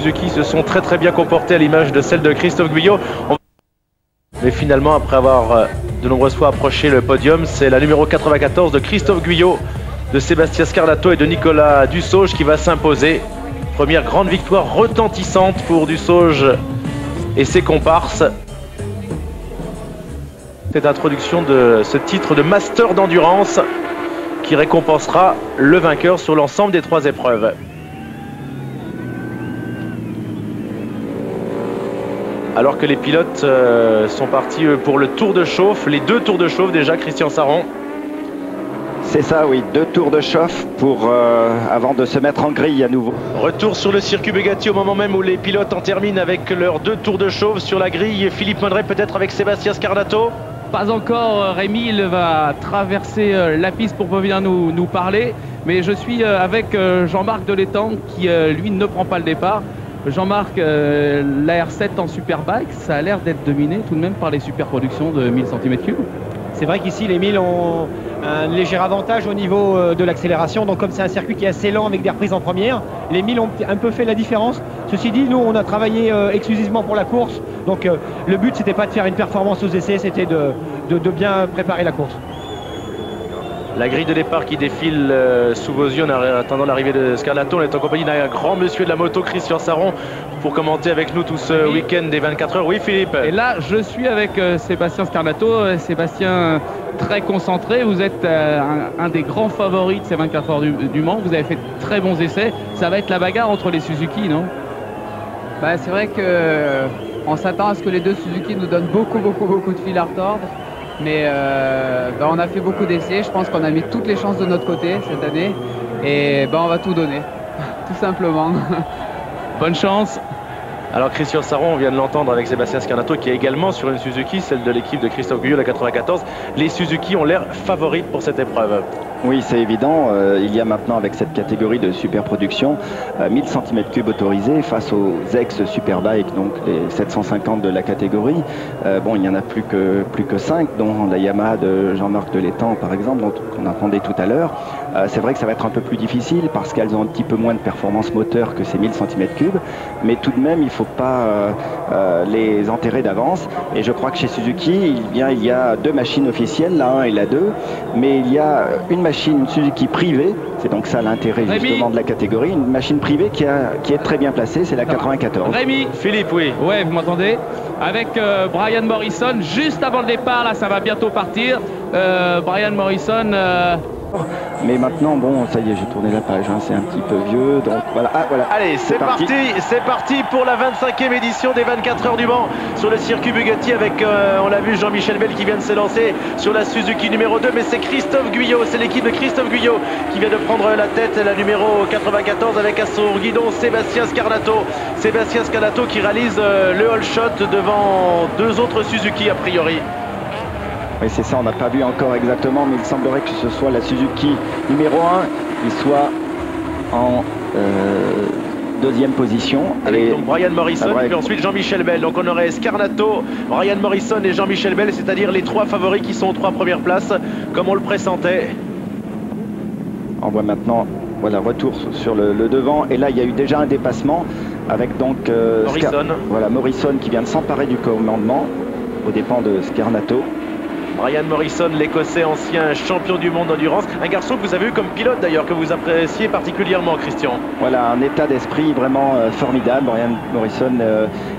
Suzuki se sont très bien comportés à l'image de celle de Christophe Guyot. Mais finalement, après avoir de nombreuses fois approché le podium, c'est la numéro 94 de Christophe Guyot, de Sébastien Scarlato et de Nicolas Dussauge qui va s'imposer. Première grande victoire retentissante pour Dussauge et ses comparses. Cette introduction de ce titre de Master d'endurance qui récompensera le vainqueur sur l'ensemble des 3 épreuves. Alors que les pilotes sont partis pour le tour de chauffe, les 2 tours de chauffe déjà, Christian Saron. C'est ça, oui, 2 tours de chauffe avant de se mettre en grille à nouveau. Retour sur le circuit Bugatti au moment même où les pilotes en terminent avec leurs 2 tours de chauffe sur la grille. Philippe Mondret peut-être avec Sébastien Scarlato. Pas encore, Rémi, il va traverser la piste pour venir nous parler. Mais je suis avec Jean-Marc Delétang qui, lui, ne prend pas le départ. Jean-Marc, la R7 en Superbike, ça a l'air d'être dominé tout de même par les superproductions de 1000 cm3. C'est vrai qu'ici, les 1000 ont un léger avantage au niveau de l'accélération. Donc comme c'est un circuit qui est assez lent avec des reprises en première, les 1000 ont un peu fait la différence. Ceci dit, nous, on a travaillé exclusivement pour la course. Donc le but, c'était pas de faire une performance aux essais, c'était de bien préparer la course. La grille de départ qui défile sous vos yeux en attendant l'arrivée de Scarlato. On est en compagnie d'un grand monsieur de la moto, Christian Saron, pour commenter avec nous tout ce week-end des 24 heures. Oui, Philippe. Et là, je suis avec Sébastien Scarlato. Sébastien, très concentré. Vous êtes un des grands favoris de ces 24 heures du Mans. Vous avez fait de très bons essais. Ça va être la bagarre entre les Suzuki, non? Bah, c'est vrai qu'on s'attend à ce que les 2 Suzuki nous donnent beaucoup de fil à retordre. Mais on a fait beaucoup d'essais. Je pense qu'on a mis toutes les chances de notre côté cette année. Et on va tout donner, tout simplement. Bonne chance. Alors Christian Saron, on vient de l'entendre avec Sébastien Scarlato qui est également sur une Suzuki, celle de l'équipe de Christophe Guyot, la 94. Les Suzuki ont l'air favorites pour cette épreuve. Oui, c'est évident. Il y a maintenant avec cette catégorie de superproduction 1000 cm3 autorisés face aux ex-Superbike, donc les 750 de la catégorie. Bon, il n'y en a plus que 5, dont la Yamaha de Jean-Marc Delétang par exemple, qu'on entendait tout à l'heure. C'est vrai que ça va être un peu plus difficile parce qu'elles ont un petit peu moins de performance moteur que ces 1000 cm3, mais tout de même, il ne faut pas les enterrer d'avance. Et je crois que chez Suzuki, il y a 2 machines officielles, la 1 et la 2, mais il y a une Suzuki privée, c'est donc ça l'intérêt justement de la catégorie, une machine privée qui est très bien placée, c'est la 94. Rémi, Philippe, oui. Ouais, vous m'entendez? Avec Brian Morrison, juste avant le départ, là ça va bientôt partir. Brian Morrison... Mais maintenant, bon, ça y est, j'ai tourné la page, hein, c'est un petit peu vieux, donc voilà. Ah, voilà. Allez, c'est parti pour la 25e édition des 24 heures du Mans sur le circuit Bugatti avec, on l'a vu, Jean-Michel Bell qui vient de s'élancer sur la Suzuki numéro 2, mais c'est Christophe Guyot, c'est l'équipe de Christophe Guyot qui vient de prendre la tête, la numéro 94 avec à son guidon Sébastien Scarlato. Sébastien Scarlato qui réalise le all shot devant 2 autres Suzuki a priori. Oui, c'est ça, on n'a pas vu encore exactement, mais il semblerait que ce soit la Suzuki numéro 1 qui soit en 2e position. Avec donc Brian Morrison, puis ensuite Jean-Michel Bell. Donc on aurait Scarlato, Brian Morrison et Jean-Michel Bell, c'est-à-dire les 3 favoris qui sont aux 3 premières places, comme on le pressentait. On voit maintenant, voilà, retour sur le devant, et là il y a eu déjà un dépassement avec donc Morrison qui vient de s'emparer du commandement aux dépens de Scarlato. Brian Morrison, l'Écossais, ancien champion du monde d'endurance. Un garçon que vous avez eu comme pilote d'ailleurs, que vous appréciez particulièrement, Christian. Voilà, un état d'esprit vraiment formidable. Brian Morrison,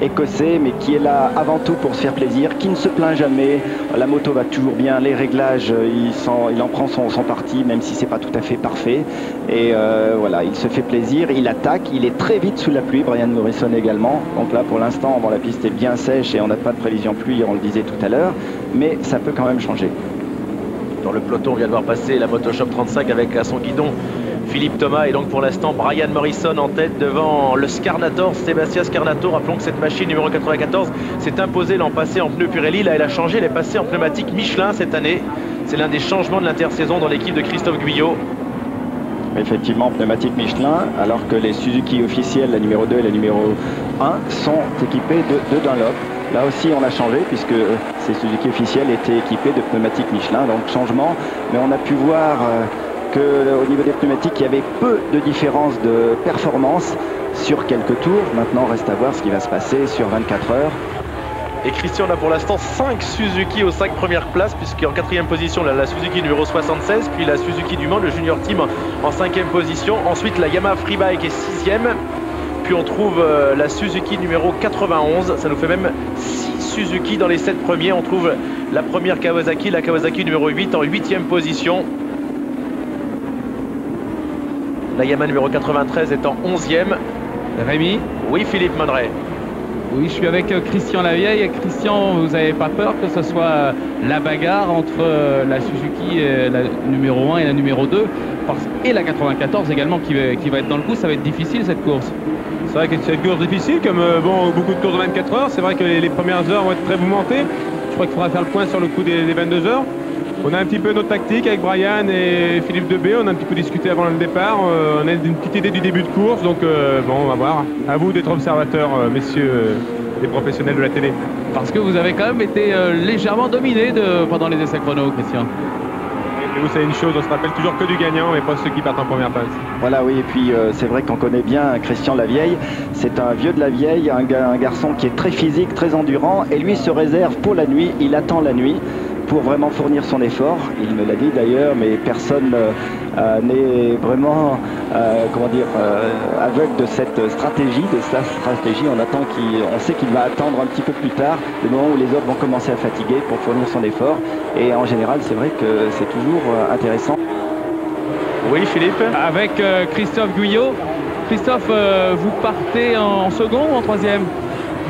Écossais, mais qui est là avant tout pour se faire plaisir, qui ne se plaint jamais. La moto va toujours bien, les réglages, il en prend son parti, même si c'est pas tout à fait parfait. Et voilà, il se fait plaisir, il attaque, il est très vite sous la pluie, Brian Morrison également. Donc là, pour l'instant, bon, la piste est bien sèche et on n'a pas de prévision pluie, on le disait tout à l'heure. Mais ça peut quand même changer. Dans le peloton, on vient de voir passer la Motoshop 35 avec à son guidon Philippe Thomas et donc pour l'instant Brian Morrison en tête devant le Scarnator, Sébastien Scarlato. Rappelons que cette machine numéro 94 s'est imposée l'an passé en pneu Pirelli. Là elle a changé, elle est passée en pneumatique Michelin cette année. C'est l'un des changements de l'intersaison dans l'équipe de Christophe Guyot. Effectivement, pneumatique Michelin, alors que les Suzuki officiels, la numéro 2 et la numéro 1, sont équipés de Dunlop. Là aussi, on a changé puisque ces Suzuki officiels étaient équipés de pneumatiques Michelin, donc changement. Mais on a pu voir qu'au niveau des pneumatiques, il y avait peu de différence de performance sur quelques tours. Maintenant, reste à voir ce qui va se passer sur 24 heures. Et Christian, on a pour l'instant 5 Suzuki aux 5 premières places, puisqu'en 4e position, là, la Suzuki numéro 76, puis la Suzuki du Mans, le Junior Team en 5e position. Ensuite, la Yamaha Freebike est 6e. Puis on trouve la Suzuki numéro 91. Ça nous fait même 6 Suzuki dans les 7 premiers. On trouve la première Kawasaki, la Kawasaki numéro 8 en 8e position. La Yamaha numéro 93 est en 11e. Rémi? Oui, Philippe Monneret. Oui, je suis avec Christian Lavieille. Christian, vous n'avez pas peur que ce soit la bagarre entre la Suzuki la numéro 1 et la numéro 2 et la 94 également qui va être dans le coup? Ça va être difficile cette course. C'est vrai que c'est une course difficile, comme beaucoup de courses de 24 heures. C'est vrai que les premières heures vont être très mouvementées. Je crois qu'il faudra faire le point sur le coup des 22 heures. On a un petit peu notre tactique avec Brian et Philippe Debé. On a un petit peu discuté avant le départ. On a une petite idée du début de course. Donc bon, on va voir. À vous d'être observateurs, messieurs les professionnels de la télé. Parce que vous avez quand même été légèrement dominé pendant les essais chrono, Christian. Et vous savez une chose, on se rappelle toujours que du gagnant, mais pas ceux qui partent en première place. Voilà, oui, et puis c'est vrai qu'on connaît bien Christian Lavieille. C'est un vieux de la vieille, un garçon qui est très physique, très endurant, et lui se réserve pour la nuit. Il attend la nuit pour vraiment fournir son effort. Il me l'a dit d'ailleurs, mais personne n'est vraiment aveugle de cette stratégie, de sa stratégie. On sait qu'il va attendre un petit peu plus tard, le moment où les autres vont commencer à fatiguer pour fournir son effort. Et en général, c'est vrai que c'est toujours intéressant. Oui, Philippe. Avec Christophe Guyot. Christophe, vous partez en second ou en troisième?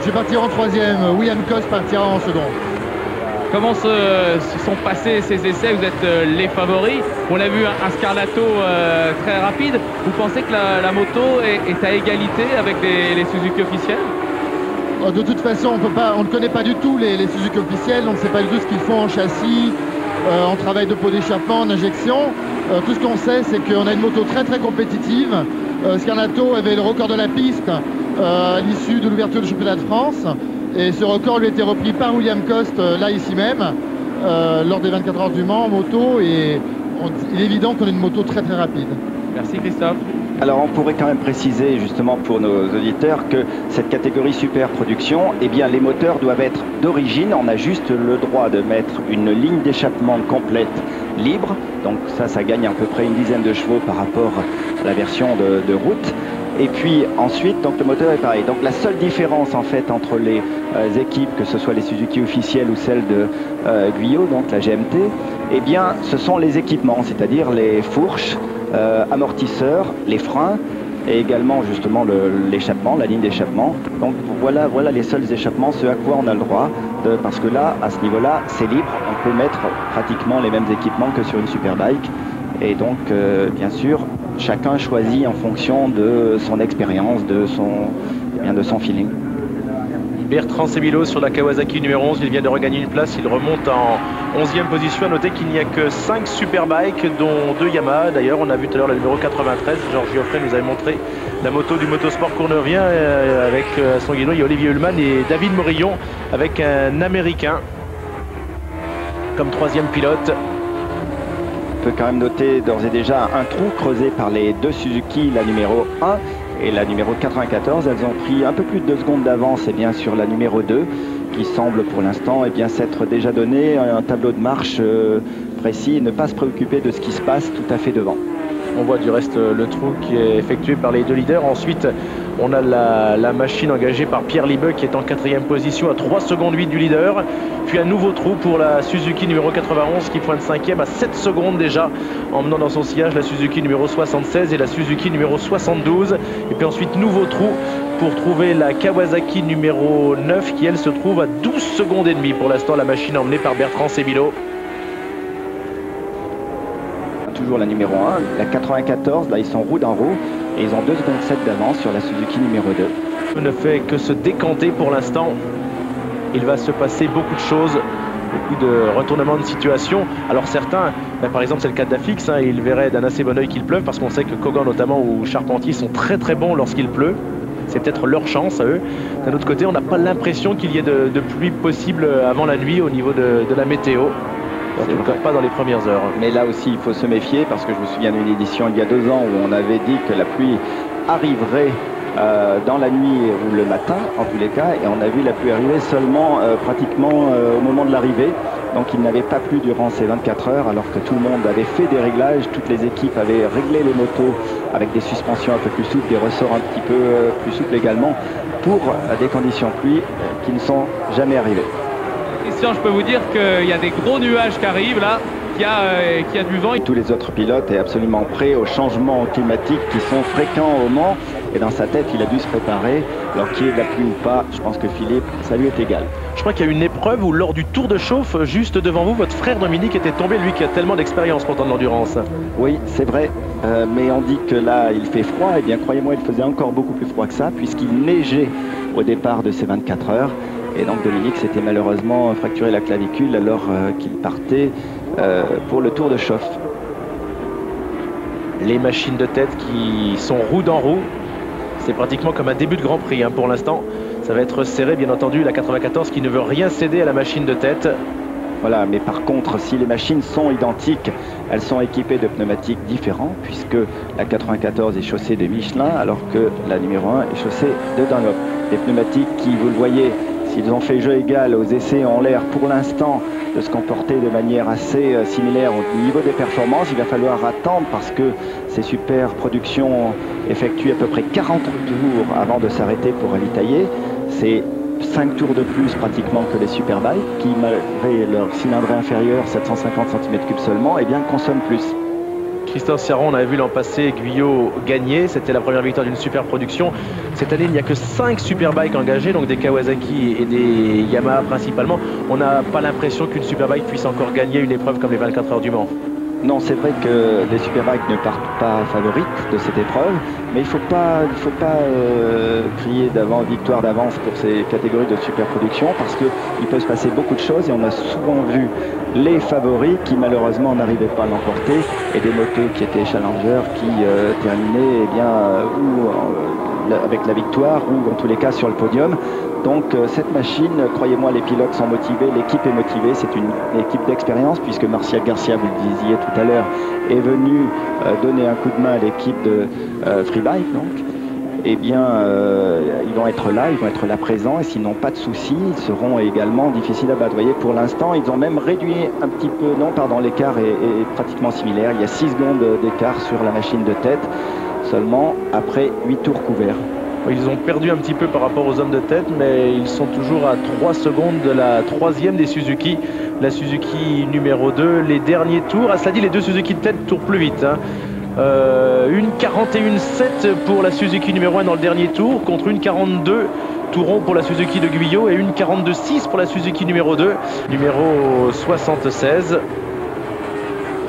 Je vais partir en troisième. William Coste partira en second. Comment se sont passés ces essais? Vous êtes les favoris. On a vu un Scarlato très rapide. Vous pensez que la moto est à égalité avec les Suzuki officiels? De toute façon, on ne connaît pas du tout les Suzuki officiels. On ne sait pas du tout ce qu'ils font en châssis, en travail de pot d'échappement, en injection. Tout ce qu'on sait, c'est qu'on a une moto très très compétitive. Scarlato avait le record de la piste à l'issue de l'ouverture du championnat de France. Et ce record lui a été repris par William Coste, là ici même, lors des 24 heures du Mans en moto. Et il est évident qu'on a une moto très très rapide. Merci Christophe. Alors on pourrait quand même préciser justement pour nos auditeurs que cette catégorie super production, eh bien les moteurs doivent être d'origine. On a juste le droit de mettre une ligne d'échappement complète libre. Donc ça gagne à peu près une dizaine de chevaux par rapport à la version de route. Et puis ensuite, donc le moteur est pareil. Donc la seule différence en fait entre les équipes, que ce soit les Suzuki officielles ou celles de Guyot, donc la GMT, eh bien ce sont les équipements, c'est-à-dire les fourches, amortisseurs, les freins et également justement l'échappement, la ligne d'échappement. Donc voilà les seuls échappements, ce à quoi on a le droit, parce que là, à ce niveau-là, c'est libre. On peut mettre pratiquement les mêmes équipements que sur une Superbike. Et donc, bien sûr, chacun choisit en fonction de son expérience, de son feeling. Bertrand Sébillot sur la Kawasaki numéro 11, il vient de regagner une place, il remonte en 11e position. À noter qu'il n'y a que 5 Superbikes, dont 2 Yamaha. D'ailleurs, on a vu tout à l'heure le numéro 93, Georges Geoffrey nous avait montré la moto du Motosport Cournevien avec son guidon, il y a Olivier Ullmann et David Morillon avec un Américain comme 3e pilote. On peut quand même noter d'ores et déjà un trou creusé par les 2 Suzuki, la numéro 1 et la numéro 94. Elles ont pris un peu plus de 2 secondes d'avance sur la numéro 2 qui semble pour l'instant s'être déjà donné un tableau de marche précis et ne pas se préoccuper de ce qui se passe tout à fait devant. On voit du reste le trou qui est effectué par les 2 leaders. Ensuite, on a la machine engagée par Pierre Libeux qui est en 4e position à 3 secondes 8 du leader. Puis un nouveau trou pour la Suzuki numéro 91 qui pointe 5e à 7 secondes déjà, emmenant dans son sillage la Suzuki numéro 76 et la Suzuki numéro 72. Et puis ensuite, nouveau trou pour trouver la Kawasaki numéro 9 qui elle se trouve à 12 secondes et demie. Pour l'instant, la machine emmenée par Bertrand Sébillot. Toujours la numéro 1, la 94, là ils sont roue dans roue et ils ont 2 secondes 7 d'avance sur la Suzuki numéro 2. On ne fait que se décanter pour l'instant. Il va se passer beaucoup de choses, beaucoup de retournements de situation. Alors certains, par exemple c'est le cas d'Afix, ils verraient d'un assez bon oeil qu'il pleuve parce qu'on sait que Kogan notamment ou Charpentier sont très très bons lorsqu'il pleut. C'est peut-être leur chance à eux. D'un autre côté, on n'a pas l'impression qu'il y ait de pluie possible avant la nuit au niveau de la météo. Donc il ne colle pas dans les premières heures. Mais là aussi, il faut se méfier parce que je me souviens d'une édition il y a 2 ans où on avait dit que la pluie arriverait dans la nuit ou le matin, en tous les cas, et on a vu la pluie arriver seulement pratiquement au moment de l'arrivée. Donc il n'avait pas plu durant ces 24 heures, alors que tout le monde avait fait des réglages, toutes les équipes avaient réglé les motos avec des suspensions un peu plus souples, des ressorts un petit peu plus souples également, pour des conditions de pluie qui ne sont jamais arrivées. Christian, je peux vous dire qu'il y a des gros nuages qui arrivent là, qu'il y a du vent. Tous les autres pilotes sont absolument prêts aux changements climatiques qui sont fréquents au Mans. Et dans sa tête, il a dû se préparer. Alors qu'il y ait de la pluie ou pas, je pense que Philippe, ça lui est égal. Je crois qu'il y a une épreuve où lors du tour de chauffe, juste devant vous, votre frère Dominique était tombé, lui qui a tellement d'expérience pourtant de l'endurance. Oui, c'est vrai. Mais on dit que là, il fait froid. Eh bien, croyez-moi, il faisait encore beaucoup plus froid que ça, puisqu'il neigeait au départ de ces 24 heures. Et donc Dominique s'était malheureusement fracturé la clavicule alors qu'il partait pour le tour de chauffe. Les machines de tête qui sont roue dans roue. C'est pratiquement comme un début de Grand Prix pour l'instant. Ça va être serré, bien entendu, la 94 qui ne veut rien céder à la machine de tête. Voilà, mais par contre, si les machines sont identiques, elles sont équipées de pneumatiques différents, puisque la 94 est chaussée de Michelin, alors que la numéro 1 est chaussée de Dunlop. Des pneumatiques qui, vous le voyez, s'ils ont fait jeu égal aux essais, ont l'air pour l'instant de se comporter de manière assez similaire au niveau des performances. Il va falloir attendre parce que ces super productions effectuent à peu près 40 tours avant de s'arrêter pour ravitailler. C'est 5 tours de plus pratiquement que les Superbikes qui, malgré leur cylindrée inférieure, 750 cm3 seulement, eh bien, consomment plus. Christophe Serron, on avait vu l'an passé Guyot gagner, c'était la première victoire d'une super production. Cette année, il n'y a que 5 Superbikes engagés, donc des Kawasaki et des Yamaha principalement. On n'a pas l'impression qu'une Superbike puisse encore gagner une épreuve comme les 24 heures du Mans. Non, c'est vrai que les Superbikes ne partent pas favorites de cette épreuve, mais il faut pas crier victoire d'avance pour ces catégories de superproduction parce qu'il peut se passer beaucoup de choses et on a souvent vu les favoris qui malheureusement n'arrivaient pas à l'emporter et des motos qui étaient challengers qui terminaient avec la victoire ou en tous les cas sur le podium. Donc cette machine, croyez-moi, les pilotes sont motivés, l'équipe est motivée, c'est une équipe d'expérience puisque Martial Garcia, vous le disiez tout à l'heure, est venu donner un coup de main à l'équipe de Freebike. Donc, eh bien, ils vont être là présents et s'ils n'ont pas de soucis, ils seront également difficiles à battre. Vous voyez, pour l'instant, ils ont même réduit un petit peu, l'écart est pratiquement similaire. Il y a 6 secondes d'écart sur la machine de tête, seulement après 8 tours couverts. Ils ont perdu un petit peu par rapport aux hommes de tête, mais ils sont toujours à 3 secondes de la 3e des Suzuki. La Suzuki numéro 2, les derniers tours. Cela dit, les 2 Suzuki de tête tournent plus vite. Une 41,7 pour la Suzuki numéro 1 dans le dernier tour, contre une 42 tourons pour la Suzuki de Guyot et une 42,6 pour la Suzuki numéro 2. Numéro 76.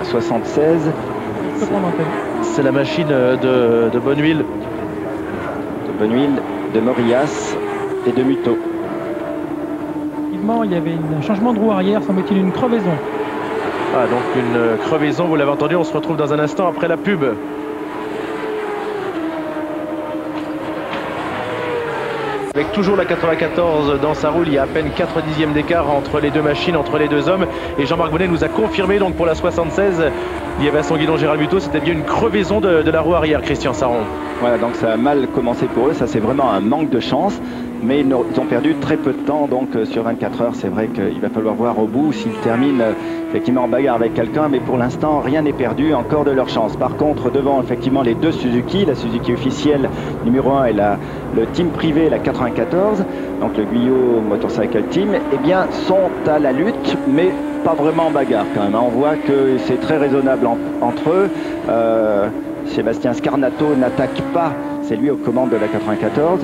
76. C'est la machine de Bonnehuile. Bonnehuile, de Morillas et de Muto. Effectivement, il y avait un changement de roue arrière, semble-t-il une crevaison. Ah, donc une crevaison, vous l'avez entendu, on se retrouve dans un instant après la pub. Avec toujours la 94 dans sa roue, il y a à peine 4 dixièmes d'écart entre les deux machines, entre les deux hommes. Et Jean-Marc Bonnet nous a confirmé donc pour la 76, il y avait à son guidon Gérald Muto, c'était bien une crevaison de la roue arrière, Christian Sarron. Voilà, donc ça a mal commencé pour eux, ça c'est vraiment un manque de chance. Mais ils ont perdu très peu de temps, donc sur 24 heures, c'est vrai qu'il va falloir voir au bout s'ils terminent effectivement en bagarre avec quelqu'un, mais pour l'instant, rien n'est perdu, encore de leur chance. Par contre, devant effectivement les 2 Suzuki, la Suzuki officielle numéro 1 et le team privé, la 94, donc le Guyot Motorcycle Team, eh bien, sont à la lutte, mais pas vraiment en bagarre quand même. On voit que c'est très raisonnable entre eux. Sébastien Scarnato n'attaque pas, c'est lui aux commandes de la 94.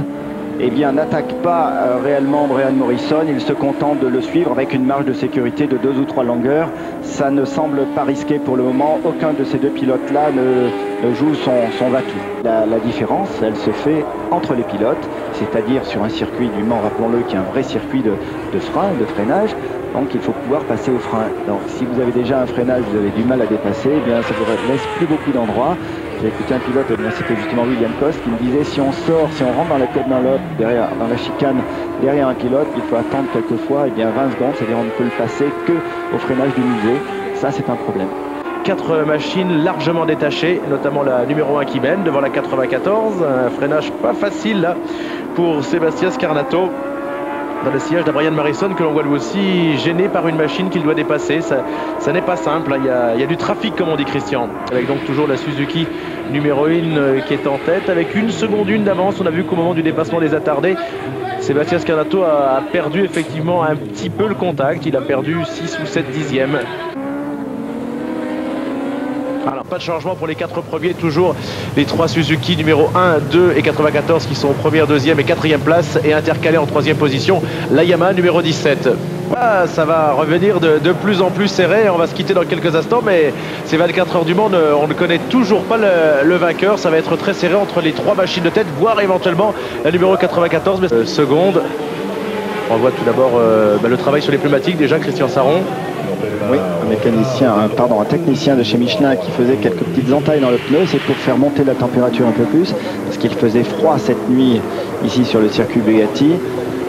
Eh bien, n'attaque pas réellement Brian Morrison, il se contente de le suivre avec une marge de sécurité de 2 ou 3 longueurs. Ça ne semble pas risqué pour le moment, aucun de ces 2 pilotes-là ne joue son va-tout. La différence, elle se fait entre les pilotes, c'est-à-dire sur un circuit du Mans, rappelons-le, qui est un vrai circuit de frein, de freinage. Donc il faut pouvoir passer au frein. Donc si vous avez déjà un freinage, vous avez du mal à dépasser, eh bien ça vous laisse plus beaucoup d'endroits. j'ai écouté un pilote, c'était justement William Coste, qui me disait si on rentre dans la courbe d'un lot, dans la chicane, derrière un pilote, il faut attendre quelquefois 20 secondes, c'est-à-dire on ne peut le passer que au freinage du musée. Ça, c'est un problème. 4 machines largement détachées, notamment la numéro 1 qui mène devant la 94. Un freinage pas facile là pour Sébastien Scarnato. Dans le sillage d'Brian Marison, que l'on voit lui aussi gêné par une machine qu'il doit dépasser. Ça n'est pas simple, il y a du trafic comme on dit, Christian. Avec donc toujours la Suzuki numéro 1 qui est en tête avec 1 seconde d'avance. On a vu qu'au moment du dépassement des attardés, Sébastien Scarnato a perdu effectivement un petit peu le contact. Il a perdu 6 ou 7 dixièmes. Alors pas de changement pour les 4 premiers, toujours les 3 Suzuki numéro 1, 2 et 94 qui sont en première, deuxième et quatrième place, et intercalé en 3e position la Yamaha numéro 17. Ah, ça va revenir de plus en plus serré, on va se quitter dans quelques instants, mais ces 24 heures du Mans, on ne connaît toujours pas le vainqueur. Ça va être très serré entre les 3 machines de tête, voire éventuellement la numéro 94 seconde. On voit tout d'abord le travail sur les pneumatiques déjà, Christian Saron. Oui, un technicien de chez Michelin qui faisait quelques petites entailles dans le pneu, c'est pour faire monter la température un peu plus, parce qu'il faisait froid cette nuit ici sur le circuit Bugatti,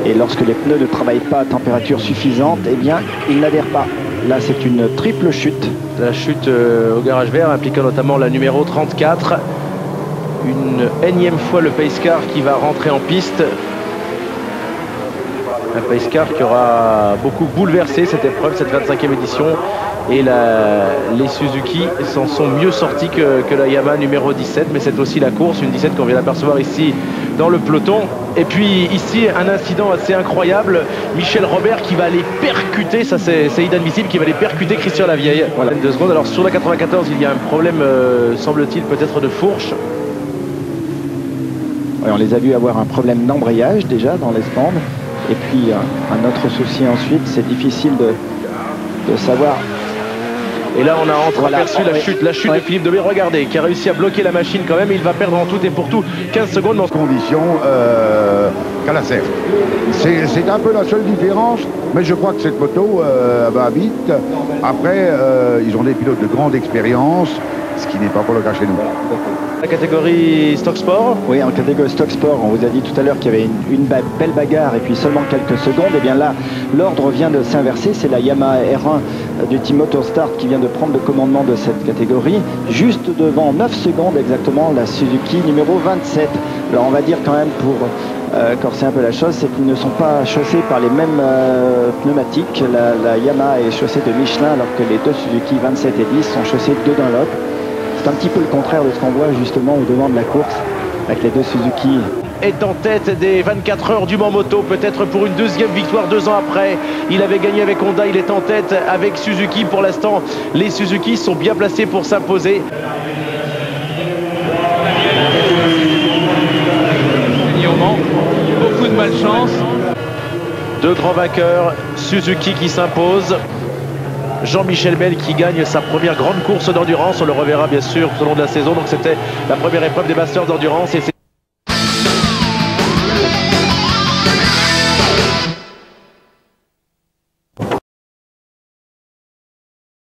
et lorsque les pneus ne travaillent pas à température suffisante, eh bien, ils n'adhèrent pas. Là, c'est une triple chute. La chute au garage vert impliquant notamment la numéro 34. Une énième fois le pace car qui va rentrer en piste. Un pace car qui aura beaucoup bouleversé cette épreuve, cette 25e édition. Et les Suzuki s'en sont mieux sortis que la Yamaha numéro 17. Mais c'est aussi la course, une 17 qu'on vient d'apercevoir ici dans le peloton. Et puis ici, un incident assez incroyable. Michel Robert qui va aller percuter, ça c'est inadmissible, qui va aller percuter Christian Lavieille. Voilà, 2 secondes. Alors sur la 94, il y a un problème, semble-t-il, peut-être de fourche. Oui, on les a vus avoir un problème d'embrayage déjà dans les stands. Et puis un autre souci ensuite, c'est difficile de savoir. Et là on a entreaperçu la chute de Philippe Debé, regardez, qui a réussi à bloquer la machine quand même. Il va perdre en tout et pour tout 15 secondes dans conditions qu'à la serre. C'est un peu la seule différence, mais je crois que cette moto va vite. Après, ils ont des pilotes de grande expérience, ce qui n'est pas pour le cas chez nous. La catégorie Stock Sport. Oui, en catégorie Stock Sport, on vous a dit tout à l'heure qu'il y avait une belle bagarre et puis seulement quelques secondes. Et bien là, l'ordre vient de s'inverser. C'est la Yamaha R1 du team Autostart qui vient de prendre le commandement de cette catégorie. Juste devant 9 secondes exactement, la Suzuki numéro 27. Alors on va dire quand même pour corser un peu la chose, c'est qu'ils ne sont pas chaussés par les mêmes pneumatiques. La Yamaha est chaussée de Michelin alors que les 2 Suzuki 27 et 10 sont chaussés de Dunlop. C'est un petit peu le contraire de ce qu'on voit justement au devant de la course avec les 2 Suzuki. Est en tête des 24 heures du Mans Moto, peut-être pour une 2e victoire 2 ans après. Il avait gagné avec Honda, il est en tête avec Suzuki. Pour l'instant, les Suzuki sont bien placés pour s'imposer. Au Mans, beaucoup de malchance. 2 grands vainqueurs, Suzuki qui s'impose. Jean-Michel Bell qui gagne sa première grande course d'endurance. On le reverra bien sûr tout au long de la saison. Donc c'était la première épreuve des Masters d'endurance. Et